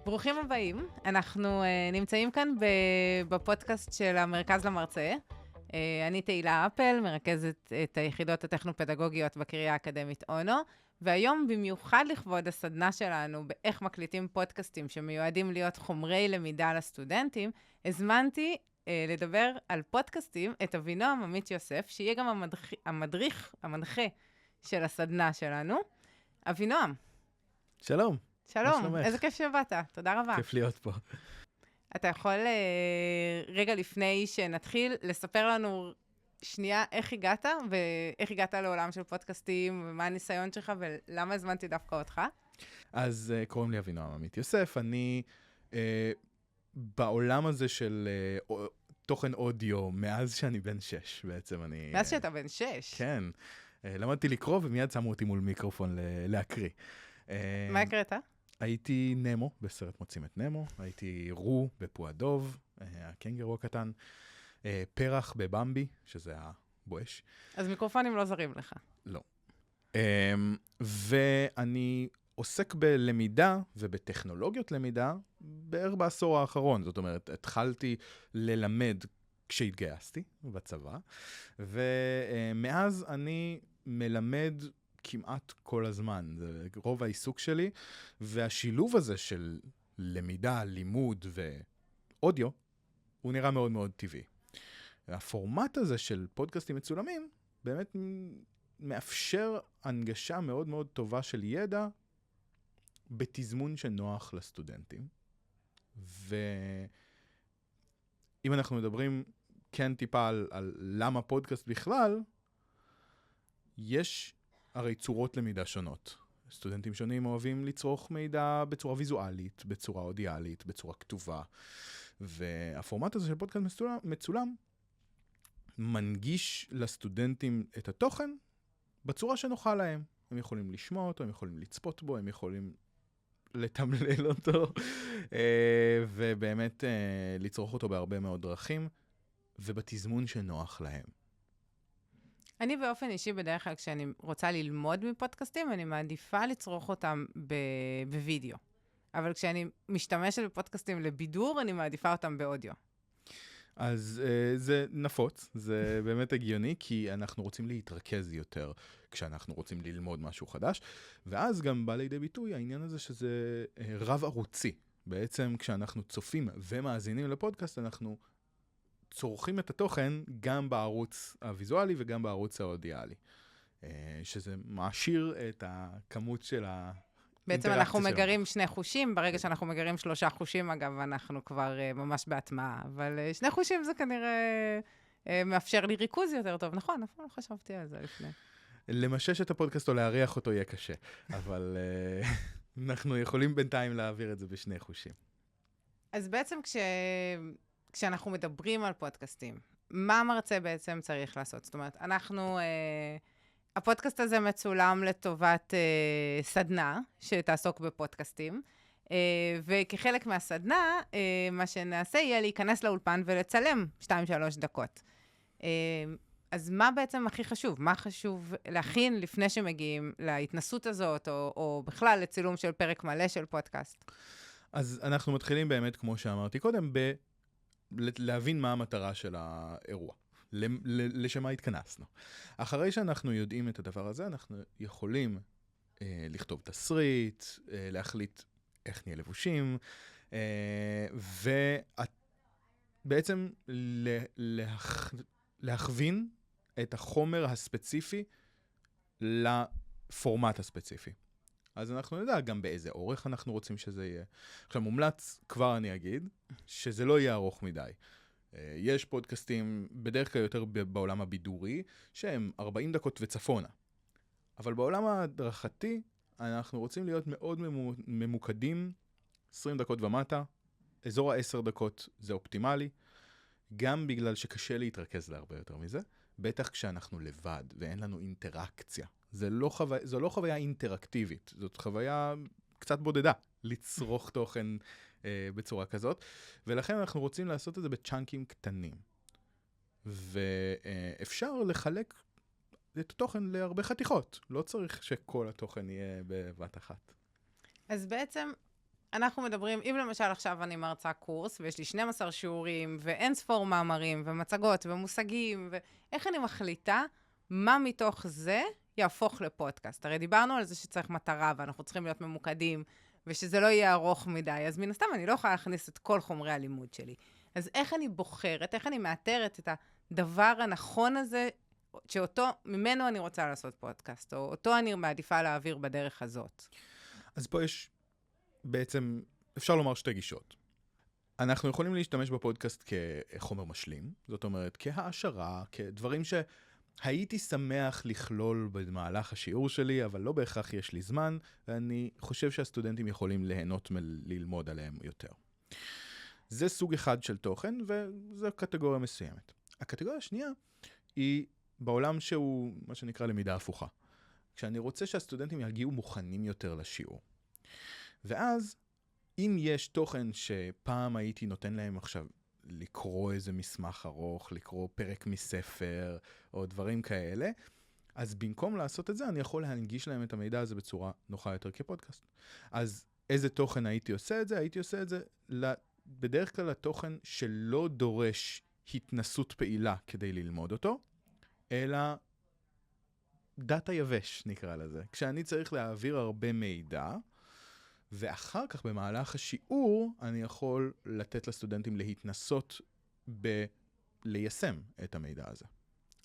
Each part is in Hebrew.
ברוכים הבאים, אנחנו נמצאים כאן בפודקאסט של המרכז למרצה. אני תהילה אפל, מרכזת את היחידות הטכנו-פדגוגיות בקריה האקדמית אונו, והיום במיוחד לכבוד הסדנה שלנו באיך מקליטים פודקאסטים שמיועדים להיות חומרי למידה לסטודנטים, הזמנתי לדבר על פודקאסטים את אבינועם עמית יוסף, שיהיה גם המנחה של הסדנה שלנו. אבינועם. שלום. שלום, איזה כיף שבאת, תודה רבה. כיף להיות פה. אתה יכול רגע לפני שנתחיל לספר לנו שנייה איך הגעת, ואיך הגעת לעולם של פודקאסטים, ומה הניסיון שלך, ולמה הזמנתי דווקא אותך? אז קוראים לי אבינועם עמית יוסף, אני בעולם הזה של תוכן אודיו, מאז שאני בן 6 בעצם. מאז שאתה בן 6? כן, למדתי לקרוא ומיד שמו אותי מול מיקרופון להקריא. מה הקראת? הייתי נמו בסרט מוצאים את נמו, הייתי רו בפועדוב, הקנגרו הקטן, פרח בבמבי, שזה הבואש. אז מיקרופונים לא זרים לך. לא. ואני עוסק בלמידה ובטכנולוגיות למידה בערך בעשור האחרון. זאת אומרת, התחלתי ללמד כשהתגייסתי בצבא, ומאז אני מלמד כמעט כל הזמן. זה רוב העיסוק שלי, והשילוב הזה של למידה, לימוד ואודיו, הוא נראה מאוד מאוד טבעי. הפורמט הזה של פודקאסטים מצולמים, באמת מאפשר הנגשה מאוד מאוד טובה של ידע, בתזמון שנוח לסטודנטים. ואם אנחנו מדברים כן טיפה על למה פודקאסט בכלל, יש הרי צורות למידה שונות. סטודנטים שונים אוהבים לצרוך מידע בצורה ויזואלית, בצורה אודיאלית, בצורה כתובה. והפורמט הזה של פודקאסט מצולם מנגיש לסטודנטים את התוכן בצורה שנוחה להם. הם יכולים לשמוע אותו, הם יכולים לצפות בו, הם יכולים לתמלל אותו, ובאמת לצרוך אותו בהרבה מאוד דרכים, ובתזמון שנוח להם. אני באופן אישי בדרך כלל כשאני רוצה ללמוד מפודקאסטים, אני מעדיפה לצרוך אותם בווידאו. אבל כשאני משתמשת בפודקאסטים לבידור, אני מעדיפה אותם באודיו. אז זה נפוץ, זה באמת הגיוני, כי אנחנו רוצים להתרכז יותר כשאנחנו רוצים ללמוד משהו חדש, ואז גם בא לידי ביטוי העניין הזה שזה רב ערוצי. בעצם כשאנחנו צופים ומאזינים לפודקאסט, אנחנו צורכים את התוכן גם בערוץ הוויזואלי וגם בערוץ האודיאלי, שזה מעשיר את הכמות של בעצם אנחנו מגרים 2 חושים, ברגע שאנחנו מגרים 3 חושים, אגב, אנחנו כבר ממש בהטמעה, אבל 2 חושים זה כנראה מאפשר לי ריכוז יותר טוב, נכון? אף פעם לא חשבתי על זה לפני. למשש את הפודקאסט או להריח אותו יהיה קשה, אבל אנחנו יכולים בינתיים להעביר את זה ב2 חושים. אז בעצם כשאנחנו מדברים על פודקאסטים, מה המרצה בעצם צריך לעשות? זאת אומרת, הפודקאסט הזה מצולם לטובת סדנה שתעסוק בפודקאסטים, וכחלק מהסדנה, מה שנעשה יהיה להיכנס לאולפן ולצלם 2-3 דקות. אז מה בעצם הכי חשוב? מה חשוב להכין לפני שמגיעים להתנסות הזאת, או בכלל לצילום של פרק מלא של פודקאסט? אז אנחנו מתחילים באמת, כמו שאמרתי קודם, להבין מה המטרה של האירוע. לשמה התכנסנו. אחרי שאנחנו יודעים את הדבר הזה, אנחנו יכולים לכתוב תסריט, להחליט איך נהיה לבושים, ובעצם להכווין את החומר הספציפי לפורמט הספציפי. אז אנחנו נדע גם באיזה אורך אנחנו רוצים שזה יהיה. עכשיו, מומלץ, כבר אני אגיד, שזה לא יהיה ארוך מדי. יש פודקאסטים, בדרך כלל יותר בעולם הבידורי, שהם 40 דקות וצפונה. אבל בעולם ההדרכתי, אנחנו רוצים להיות מאוד ממוקדים, 20 דקות ומטה, אזור ה-10 דקות זה אופטימלי, גם בגלל שקשה להתרכז להרבה יותר מזה, בטח כשאנחנו לבד ואין לנו אינטראקציה. זו לא חוויה אינטראקטיבית, זאת חוויה קצת בודדה, לצרוך תוכן בצורה כזאת, ולכן אנחנו רוצים לעשות את זה בצ'אנקים קטנים. ואפשר לחלק את התוכן להרבה חתיכות, לא צריך שכל התוכן יהיה בבת אחת. אז בעצם אנחנו מדברים, אם למשל עכשיו אני מרצה קורס, ויש לי 12 שיעורים, ואין ספור מאמרים, ומצגות, ומושגים, ואיך אני מחליטה מה מתוך זה יהפוך לפודקאסט? הרי דיברנו על זה שצריך מטרה, ואנחנו צריכים להיות ממוקדים, ושזה לא יהיה ארוך מדי, אז מן הסתם אני לא יכולה להכניס את כל חומרי הלימוד שלי. אז איך אני בוחרת, איך אני מאתרת את הדבר הנכון הזה, שאותו, ממנו אני רוצה לעשות פודקאסט, או אותו אני מעדיפה להעביר בדרך הזאת? אז פה יש בעצם, אפשר לומר שתי גישות. אנחנו יכולים להשתמש בפודקאסט כחומר משלים, זאת אומרת, כהעשרה, כדברים שהייתי שמח לכלול במהלך השיעור שלי, אבל לא בהכרח יש לי זמן, ואני חושב שהסטודנטים יכולים ליהנות ללמוד עליהם יותר. זה סוג אחד של תוכן, וזו קטגוריה מסוימת. הקטגוריה השנייה היא בעולם שהוא, מה שנקרא, למידה הפוכה. כשאני רוצה שהסטודנטים יגיעו מוכנים יותר לשיעור. ואז, אם יש תוכן שפעם הייתי נותן להם עכשיו לקרוא איזה מסמך ארוך, לקרוא פרק מספר, או דברים כאלה, אז במקום לעשות את זה, אני יכול להנגיש להם את המידע הזה בצורה נוחה יותר כפודקאסט. אז איזה תוכן הייתי עושה את זה? הייתי עושה את זה בדרך כלל לתוכן שלא דורש התנסות פעילה כדי ללמוד אותו, אלא דאטה יבש, נקרא לזה. כשאני צריך להעביר הרבה מידע, ואחר כך במהלך השיעור, אני יכול לתת לסטודנטים להתנסות ליישם את המידע הזה.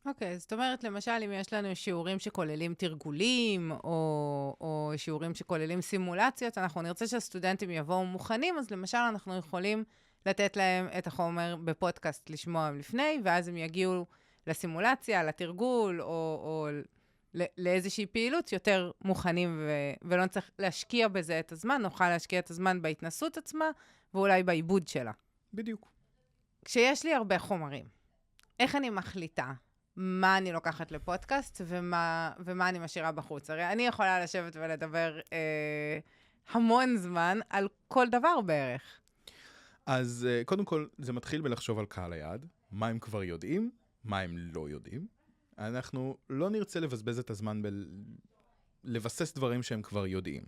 אוקיי, זאת אומרת, למשל, אם יש לנו שיעורים שכוללים תרגולים, או שיעורים שכוללים סימולציות, אנחנו נרצה שהסטודנטים יבואו מוכנים, אז למשל, אנחנו יכולים לתת להם את החומר בפודקאסט לשמוע לפני, ואז הם יגיעו לסימולציה, לתרגול, או לאיזושהי פעילות יותר מוכנים, ולא צריך להשקיע בזה את הזמן, נוכל להשקיע את הזמן בהתנסות עצמה, ואולי בעיבוד שלה. בדיוק. כשיש לי הרבה חומרים, איך אני מחליטה מה אני לוקחת לפודקאסט, ומה אני משאירה בחוץ? הרי אני יכולה לשבת ולדבר המון זמן על כל דבר בערך. אז קודם כל, זה מתחיל בלחשוב על קהל היעד, מה הם כבר יודעים, מה הם לא יודעים. אנחנו לא נרצה לבזבז את הזמן לבסס דברים שהם כבר יודעים.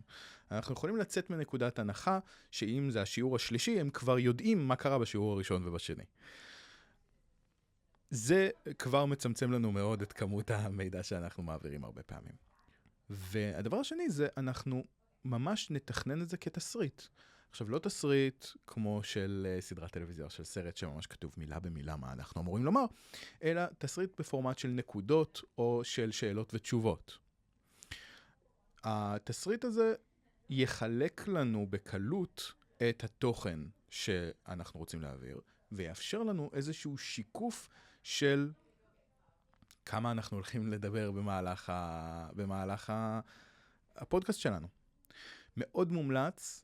אנחנו יכולים לצאת מנקודת הנחה שאם זה השיעור השלישי, הם כבר יודעים מה קרה בשיעור הראשון ובשני. זה כבר מצמצם לנו מאוד את כמות המידע שאנחנו מעבירים הרבה פעמים. והדבר השני זה, אנחנו ממש נתכנן את זה כתסריט. עכשיו, לא תסריט כמו של סדרת טלוויזיה, של סרט שממש כתוב מילה במילה מה אנחנו אמורים לומר, אלא תסריט בפורמט של נקודות או של שאלות ותשובות. התסריט הזה יחלק לנו בקלות את התוכן שאנחנו רוצים להעביר, ויאפשר לנו איזשהו שיקוף של כמה אנחנו הולכים לדבר במהלך הפודקאסט שלנו. מאוד מומלץ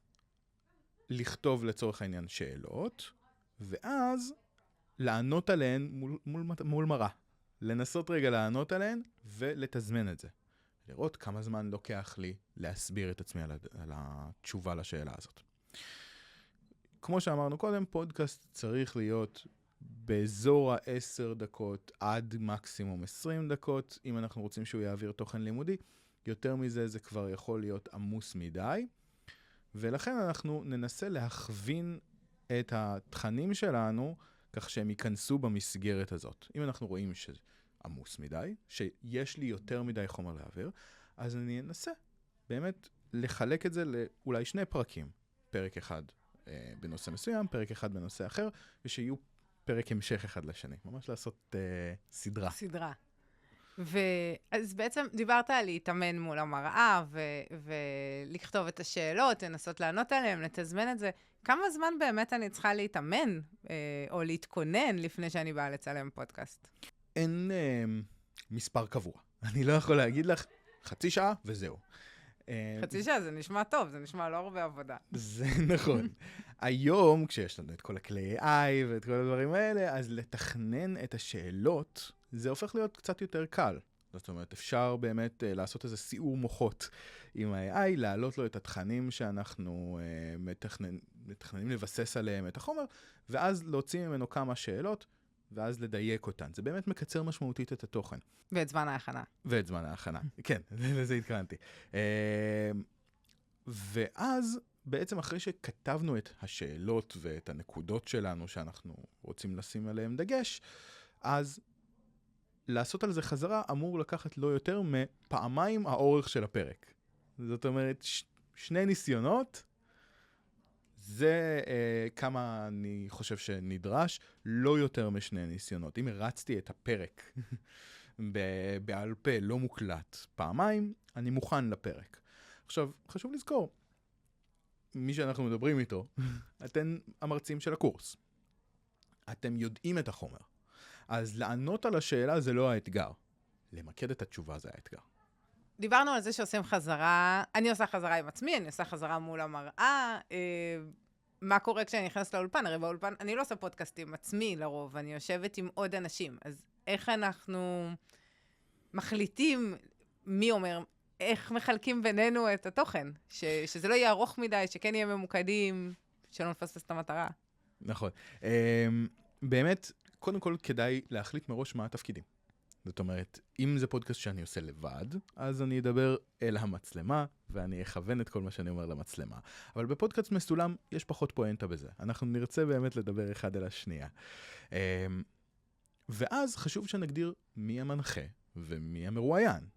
לכתוב לצורך העניין שאלות, ואז לענות עליהן מול מראה. לנסות רגע לענות עליהן ולתזמן את זה. לראות כמה זמן לוקח לי להסביר את עצמי על התשובה לשאלה הזאת. כמו שאמרנו קודם, פודקאסט צריך להיות באזור 10 דקות עד מקסימום 20 דקות, אם אנחנו רוצים שהוא יעביר תוכן לימודי. יותר מזה זה כבר יכול להיות עמוס מדי, ולכן אנחנו ננסה להכווין את התכנים שלנו כך שהם ייכנסו במסגרת הזאת. אם אנחנו רואים שעמוס מדי, שיש לי יותר מדי חומר להעביר, אז אני אנסה באמת לחלק את זה לאולי 2 פרקים. פרק אחד בנושא מסוים, פרק אחד בנושא אחר, ושיהיו פרק המשך אחד לשני. ממש לעשות סדרה. סדרה. אז בעצם דיברת על להתאמן מול המראה, ולכתוב את השאלות, לנסות לענות עליהן, לתזמן את זה. כמה זמן באמת אני צריכה להתאמן, או להתכונן לפני שאני באה לצלם פודקאסט? אין מספר קבוע. אני לא יכול להגיד לך, 0.5 שעה וזהו. 0.5 שעה זה נשמע טוב, זה נשמע לא הרבה עבודה. זה נכון. היום, כשיש לנו את כל הכלי AI ואת כל הדברים האלה, אז לתכנן את השאלות, זה הופך להיות קצת יותר קל. זאת אומרת, אפשר באמת לעשות איזה סיעור מוחות עם ה-AI, להעלות לו את התכנים שאנחנו מתכננים לבסס עליהם את החומר, ואז להוציא ממנו כמה שאלות, ואז לדייק אותן. זה באמת מקצר משמעותית את התוכן. ואת זמן ההכנה. ואת זמן ההכנה, כן, לזה התכוונתי. ואז בעצם אחרי שכתבנו את השאלות ואת הנקודות שלנו שאנחנו רוצים לשים עליהם דגש, אז לעשות על זה חזרה אמור לקחת לא יותר מפעמיים האורך של הפרק. זאת אומרת, שני ניסיונות, זה כמה אני חושב שנדרש, לא יותר משני ניסיונות. אם הרצתי את הפרק בעל פה, לא מוקלט, פעמיים, אני מוכן לפרק. עכשיו, חשוב לזכור, מי שאנחנו מדברים איתו, אתם המרצים של הקורס. אתם יודעים את החומר. אז לענות על השאלה זה לא האתגר. למקד את התשובה זה האתגר. דיברנו על זה שעושים חזרה, אני עושה חזרה עם עצמי, אני עושה חזרה מול המראה. מה קורה כשאני נכנסת לאולפן? הרי באולפן, אני לא עושה פודקאסט עם עצמי לרוב, אני יושבת עם עוד אנשים. אז איך אנחנו מחליטים, מי אומר, איך מחלקים בינינו את התוכן? שזה לא יהיה ארוך מדי, שכן יהיה ממוקדים, שלא נפספס את המטרה. נכון. באמת, קודם כל כדאי להחליט מראש מה התפקידים. זאת אומרת, אם זה פודקאסט שאני עושה לבד, אז אני אדבר אל המצלמה, ואני אכוון את כל מה שאני אומר למצלמה. אבל בפודקאסט מסולם יש פחות פואנטה בזה. אנחנו נרצה באמת לדבר אחד אל השנייה. ואז חשוב שנגדיר מי המנחה ומי המרואיין.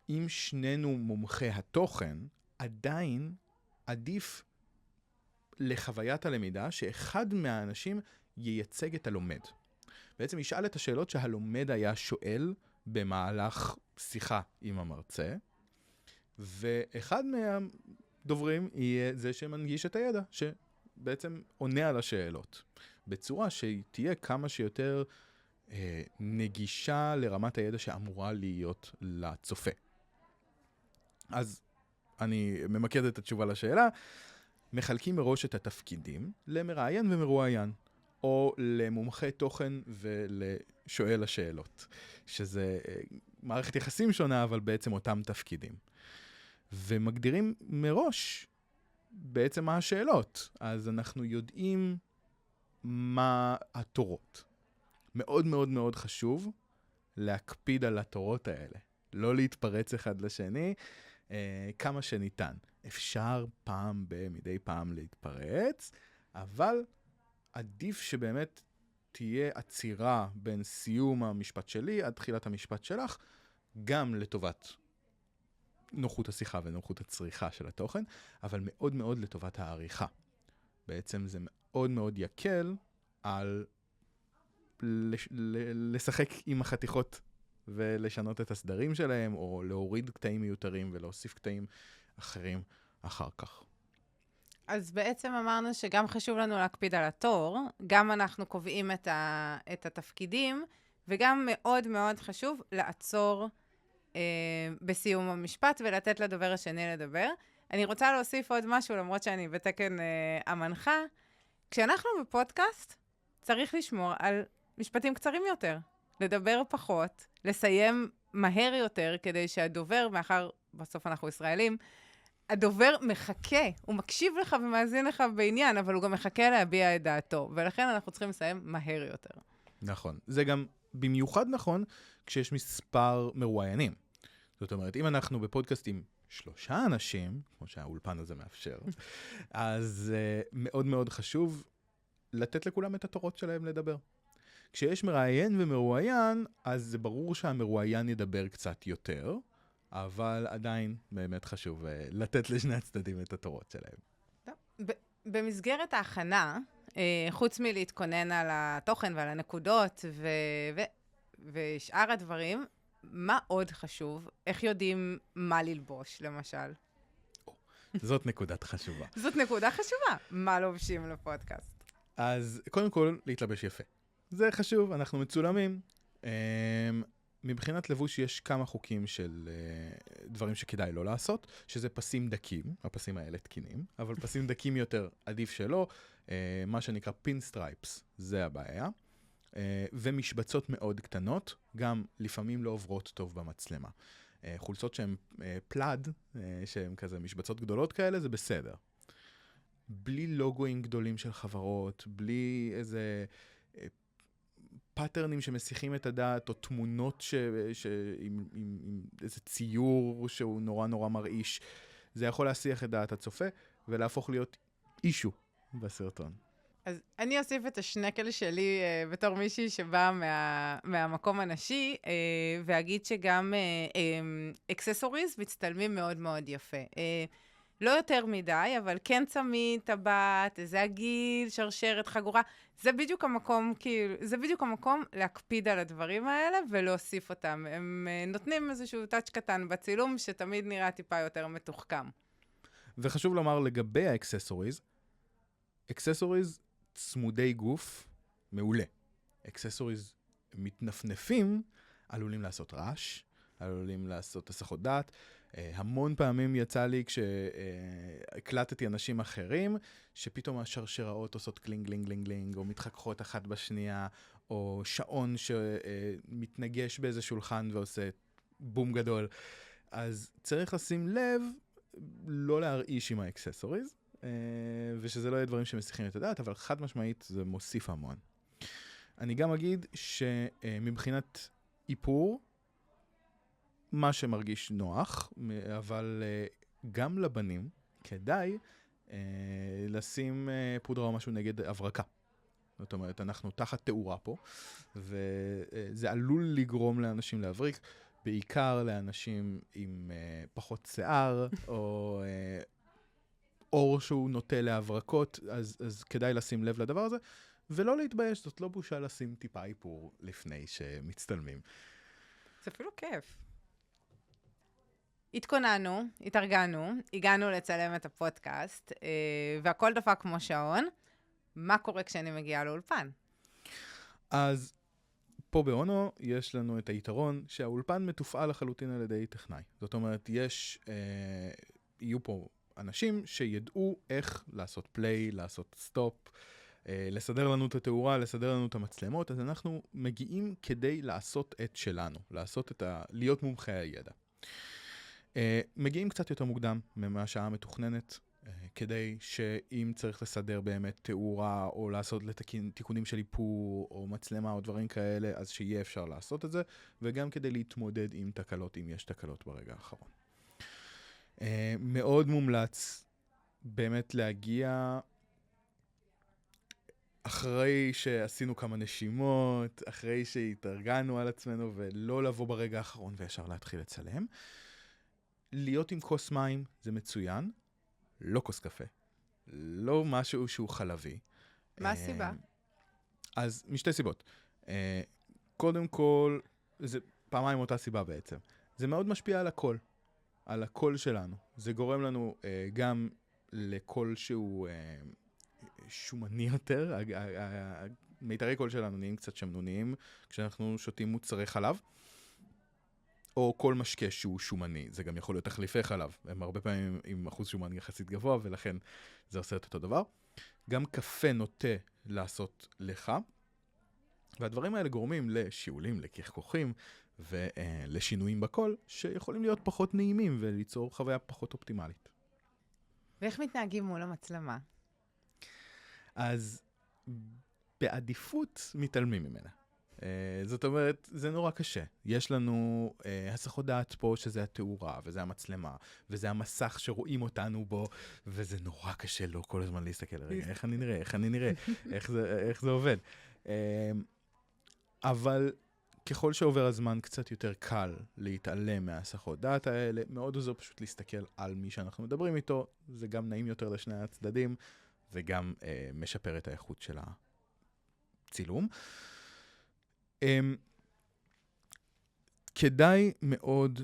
אם שנינו מומחי התוכן, עדיין עדיף לחוויית הלמידה שאחד מהאנשים ייצג את הלומד. בעצם ישאל את השאלות שהלומד היה שואל במהלך שיחה עם המרצה, ואחד מהדוברים יהיה זה שמנגיש את הידע, שבעצם עונה על השאלות, בצורה שתהיה כמה שיותר נגישה לרמת הידע שאמורה להיות לצופה. אז אני ממקד את התשובה לשאלה, מחלקים מראש את התפקידים למראיין ומרואיין. או למומחה תוכן ולשואל השאלות, שזה מערכת יחסים שונה, אבל בעצם אותם תפקידים. ומגדירים מראש בעצם מה השאלות, אז אנחנו יודעים מה התורות. מאוד מאוד מאוד חשוב להקפיד על התורות האלה, לא להתפרץ אחד לשני, כמה שניתן. אפשר מדי פעם להתפרץ, אבל עדיף שבאמת תהיה עצירה בין סיום המשפט שלי עד תחילת המשפט שלך, גם לטובת נוחות השיחה ונוחות הצריכה של התוכן, אבל מאוד מאוד לטובת העריכה. בעצם זה מאוד מאוד יקל על לשחק עם החתיכות ולשנות את הסדרים שלהם, או להוריד קטעים מיותרים ולהוסיף קטעים אחרים אחר כך. אז בעצם אמרנו שגם חשוב לנו להקפיד על התור, גם אנחנו קובעים את התפקידים, וגם מאוד מאוד חשוב לעצור בסיום המשפט ולתת לדובר השני לדבר. אני רוצה להוסיף עוד משהו, למרות שאני בתקן המנחה. כשאנחנו בפודקאסט, צריך לשמור על משפטים קצרים יותר, לדבר פחות, לסיים מהר יותר, כדי שהדובר, מאחר בסוף אנחנו ישראלים, הדובר מחכה, הוא מקשיב לך ומאזין לך בעניין, אבל הוא גם מחכה להביע את דעתו, ולכן אנחנו צריכים לסיים מהר יותר. נכון. זה גם במיוחד נכון כשיש מספר מרואיינים. זאת אומרת, אם אנחנו בפודקאסט עם 3 אנשים, כמו שהאולפן הזה מאפשר, אז מאוד מאוד חשוב לתת לכולם את התורות שלהם לדבר. כשיש מראיין ומרואיין, אז זה ברור שהמרואיין ידבר קצת יותר, אבל עדיין באמת חשוב לתת לשני הצדדים את התורות שלהם. במסגרת ההכנה, חוץ מלהתכונן על התוכן ועל הנקודות ושאר הדברים, מה עוד חשוב? איך יודעים מה ללבוש, למשל? זאת נקודת חשובה. זאת נקודה חשובה. מה לובשים לפודקאסט? אז קודם כל, להתלבש יפה. זה חשוב, אנחנו מצולמים. מבחינת לבוש יש כמה חוקים של דברים שכדאי לא לעשות, שזה פסים דקים, הפסים האלה תקינים, אבל פסים דקים יותר עדיף שלא, מה שנקרא פין-סטרייפס, זה הבעיה. ומשבצות מאוד קטנות, גם לפעמים לא עוברות טוב במצלמה. חולצות שהן פלד, שהן כזה משבצות גדולות כאלה, זה בסדר. בלי לוגויים גדולים של חברות, בלי איזה פאטרנים שמסיחים את הדעת, או תמונות עם איזה ציור שהוא נורא נורא מרעיש. זה יכול להסיח את דעת הצופה ולהפוך להיות אישו בסרטון. אז אני אוסיף את השנקל שלי בתור מישהי שבאה מהמקום הנשי, ואגיד שגם אקססוריז מצטלמים מאוד מאוד יפה. לא יותר מדי, אבל כן צמיד, טבעת, איזה עגיל, שרשרת, חגורה. זה בדיוק המקום, כאילו, זה בדיוק המקום להקפיד על הדברים האלה ולהוסיף אותם. הם נותנים איזשהו טאץ' קטן בצילום שתמיד נראה טיפה יותר מתוחכם. וחשוב לומר לגבי האקססוריז, אקססוריז צמודי גוף, מעולה. אקססוריז מתנפנפים, עלולים לעשות רעש, עלולים לעשות הסחות דעת. המון פעמים יצא לי כשהקלטתי אנשים אחרים, שפתאום השרשראות עושות קלינג, לינג, לינג, לינג, או מתחככות אחת בשנייה, או שעון שמתנגש באיזה שולחן ועושה בום גדול. אז צריך לשים לב, לא להרעיש עם האקססוריז, ושזה לא יהיה דברים שמסיחים את הדעת, אבל חד משמעית זה מוסיף המון. אני גם אגיד שמבחינת איפור, מה שמרגיש נוח, אבל גם לבנים כדאי לשים פודרה או משהו נגד הברקה. זאת אומרת, אנחנו תחת תאורה פה, וזה עלול לגרום לאנשים להבריק, בעיקר לאנשים עם פחות שיער, או אור שהוא נוטה להברקות, אז כדאי לשים לב לדבר הזה, ולא להתבייש, זאת לא בושה לשים טיפה איפור לפני שמצטלמים. זה אפילו כיף. התכוננו, התארגנו, הגענו לצלם את הפודקאסט, והכל דפק כמו שעון. מה קורה כשאני מגיעה לאולפן? אז פה באונו יש לנו את היתרון שהאולפן מתופעל לחלוטין על ידי טכנאי. זאת אומרת, יהיו פה אנשים שידעו איך לעשות פליי, לעשות סטופ, לסדר לנו את התאורה, לסדר לנו את המצלמות, אז אנחנו מגיעים כדי לעשות את שלנו, להיות מומחי הידע. מגיעים קצת יותר מוקדם מהשעה המתוכננת, כדי שאם צריך לסדר באמת תאורה, או לעשות תיקונים של איפור, או מצלמה, או דברים כאלה, אז שיהיה אפשר לעשות את זה, וגם כדי להתמודד עם תקלות, אם יש תקלות ברגע האחרון. מאוד מומלץ באמת להגיע אחרי שעשינו כמה נשימות, אחרי שהתארגנו על עצמנו, ולא לבוא ברגע האחרון וישר להתחיל לצלם. להיות עם כוס מים זה מצוין, לא כוס קפה, לא משהו שהוא חלבי. מה הסיבה? אז משתי סיבות. קודם כל, זה פעמיים אותה סיבה בעצם. זה מאוד משפיע על הקול שלנו. זה גורם לנו גם לקול שהוא שומני יותר. מיתרי קול שלנו נהיים קצת שמנוניים כשאנחנו שותים מוצרי חלב. או כל משקה שהוא שומני, זה גם יכול להיות תחליפי חלב. הם הרבה פעמים עם אחוז שומן יחסית גבוה, ולכן זה עושה את אותו דבר. גם קפה נוטה לעשות לך, והדברים האלה גורמים לשיעולים, לקחקוחים, ולשינויים בקול, שיכולים להיות פחות נעימים, וליצור חוויה פחות אופטימלית. ואיך מתנהגים מול המצלמה? אז בעדיפות מתעלמים ממנה. זאת אומרת, זה נורא קשה. יש לנו הסחות דעת פה שזה התאורה, וזה המצלמה, וזה המסך שרואים אותנו בו, וזה נורא קשה לו כל הזמן להסתכל, רגע, איך אני נראה, איך זה עובד. אבל ככל שעובר הזמן קצת יותר קל להתעלם מהסחות דעת האלה, מאוד עוזר פשוט להסתכל על מי שאנחנו מדברים איתו, זה גם נעים יותר לשני הצדדים, וגם משפר את האיכות של הצילום. כדאי מאוד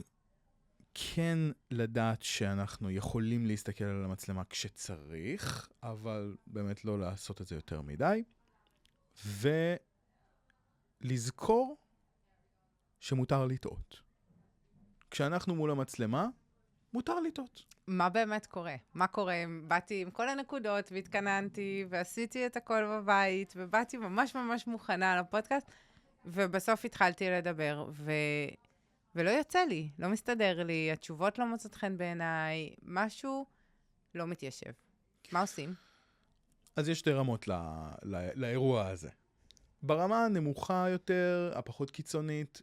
כן לדעת שאנחנו יכולים להסתכל על המצלמה כשצריך, אבל באמת לא לעשות את זה יותר מדי, ולזכור שמותר לטעות. כשאנחנו מול המצלמה, מותר לטעות. מה באמת קורה? מה קורה אם באתי עם כל הנקודות והתכננתי ועשיתי את הכל בבית, ובאתי ממש ממש מוכנה לפודקאסט, ובסוף התחלתי לדבר, ולא יוצא לי, לא מסתדר לי, התשובות לא מוצאות חן בעיניי, משהו לא מתיישב. מה עושים? אז יש שתי רמות לאירוע הזה. ברמה הנמוכה יותר, הפחות קיצונית,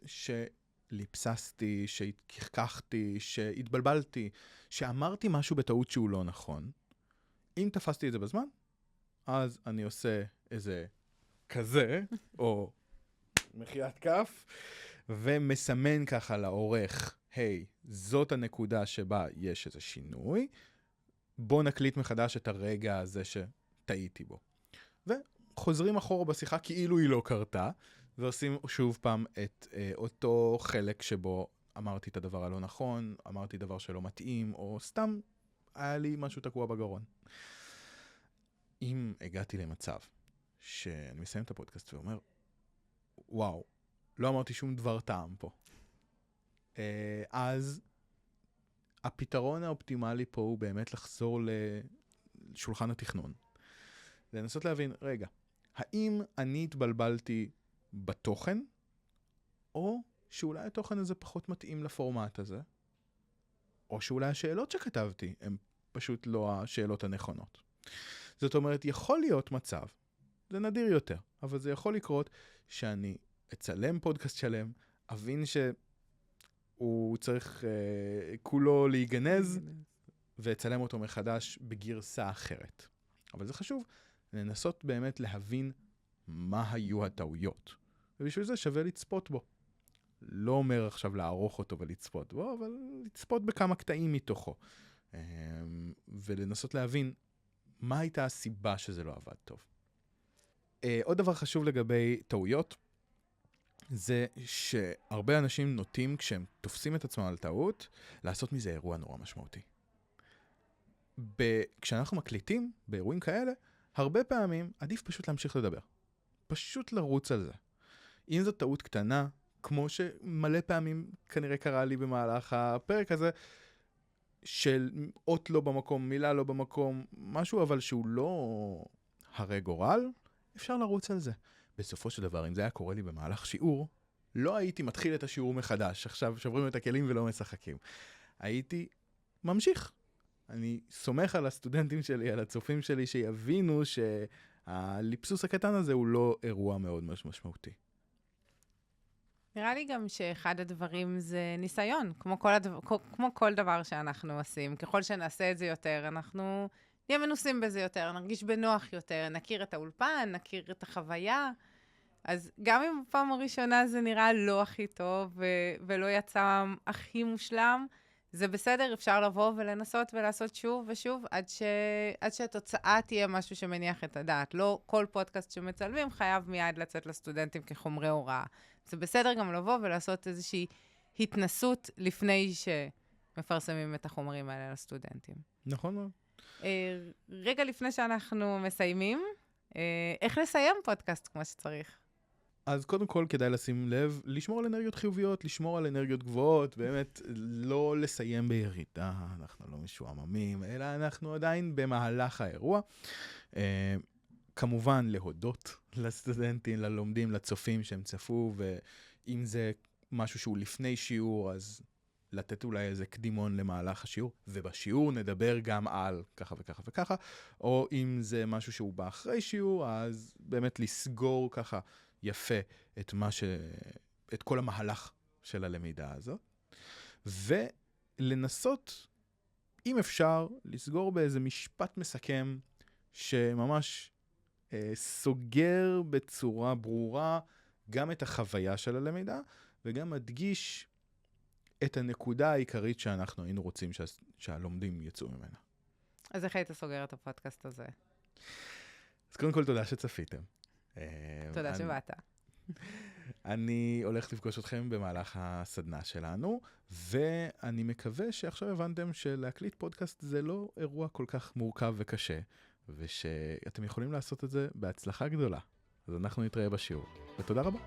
שליפססתי, שהתקחקחתי, שהתבלבלתי, שאמרתי משהו בטעות שהוא לא נכון, אם תפסתי את זה בזמן, אז אני עושה איזה כזה, או מחיית כף, ומסמן ככה לעורך, היי, זאת הנקודה שבה יש איזה שינוי, בוא נקליט מחדש את הרגע הזה שטעיתי בו. וחוזרים אחורה בשיחה כאילו היא לא קרתה, ועושים שוב פעם את אותו חלק שבו אמרתי את הדבר הלא נכון, אמרתי דבר שלא מתאים, או סתם היה לי משהו תקוע בגרון. אם הגעתי למצב שאני מסיים את הפודקאסט ואומר, וואו, לא אמרתי שום דבר טעם פה. אז הפתרון האופטימלי פה הוא באמת לחזור לשולחן התכנון. לנסות להבין, רגע, האם אני התבלבלתי בתוכן, או שאולי התוכן הזה פחות מתאים לפורמט הזה, או שאולי השאלות שכתבתי הן פשוט לא השאלות הנכונות. זאת אומרת, יכול להיות מצב, זה נדיר יותר, אבל זה יכול לקרות שאני אצלם פודקאסט שלם, אבין שהוא צריך כולו להיגנז, ואצלם אותו מחדש בגרסה אחרת. אבל זה חשוב לנסות באמת להבין מה היו הטעויות. ובשביל זה שווה לצפות בו. לא אומר עכשיו לערוך אותו ולצפות בו, אבל לצפות בכמה קטעים מתוכו. ולנסות להבין מה הייתה הסיבה שזה לא עבד טוב. עוד דבר חשוב לגבי טעויות, זה שהרבה אנשים נוטים, כשהם תופסים את עצמם על טעות, לעשות מזה אירוע נורא משמעותי. כשאנחנו מקליטים באירועים כאלה, הרבה פעמים עדיף פשוט להמשיך לדבר. פשוט לרוץ על זה. אם זו טעות קטנה, כמו שמלא פעמים כנראה קרה לי במהלך הפרק הזה, של אות לא במקום, מילה לא במקום, משהו אבל שהוא לא הרי גורל, אפשר לרוץ על זה. בסופו של דבר, אם זה היה קורה לי במהלך שיעור, לא הייתי מתחיל את השיעור מחדש. עכשיו שוברים את הכלים ולא משחקים. הייתי ממשיך. אני סומך על הסטודנטים שלי, על הצופים שלי, שיבינו שהליפסוס הקטן הזה הוא לא אירוע מאוד משמעותי. נראה לי גם שאחד הדברים זה ניסיון, כמו כל דבר שאנחנו עושים. ככל שנעשה את זה יותר, אנחנו נהיה מנוסים בזה יותר, נרגיש בנוח יותר, נכיר את האולפן, נכיר את החוויה. אז גם אם בפעם הראשונה זה נראה לא הכי טוב ולא יצא הכי מושלם, זה בסדר, אפשר לבוא ולנסות ולעשות שוב ושוב, עד שהתוצאה תהיה משהו שמניח את הדעת. לא כל פודקאסט שמצלמים חייב מיד לצאת לסטודנטים כחומרי הוראה. זה בסדר גם לבוא ולעשות איזושהי התנסות לפני שמפרסמים את החומרים האלה לסטודנטים. נכון מאוד. רגע לפני שאנחנו מסיימים, איך לסיים פודקאסט כמו שצריך? אז קודם כל כדאי לשים לב, לשמור על אנרגיות חיוביות, לשמור על אנרגיות גבוהות, באמת לא לסיים בירידה, אנחנו לא משועממים, אלא אנחנו עדיין במהלך האירוע. כמובן להודות לסטודנטים, ללומדים, לצופים שהם צפו, ואם זה משהו שהוא לפני שיעור, אז לתת אולי איזה קדימון למהלך השיעור, ובשיעור נדבר גם על ככה וככה וככה, או אם זה משהו שהוא בא אחרי שיעור, אז באמת לסגור ככה יפה את כל המהלך של הלמידה הזאת, ולנסות, אם אפשר, לסגור באיזה משפט מסכם, שממש סוגר בצורה ברורה גם את החוויה של הלמידה, וגם מדגיש את הנקודה העיקרית שאנחנו היינו רוצים שהלומדים יצאו ממנה. אז איך היית סוגר את הפודקאסט הזה? אז קודם כל תודה שצפיתם. תודה שבאת. אני הולך לפגוש אתכם במהלך הסדנה שלנו, ואני מקווה שעכשיו הבנתם שלהקליט פודקאסט זה לא אירוע כל כך מורכב וקשה, ושאתם יכולים לעשות את זה בהצלחה גדולה. אז אנחנו נתראה בשיעור, ותודה רבה.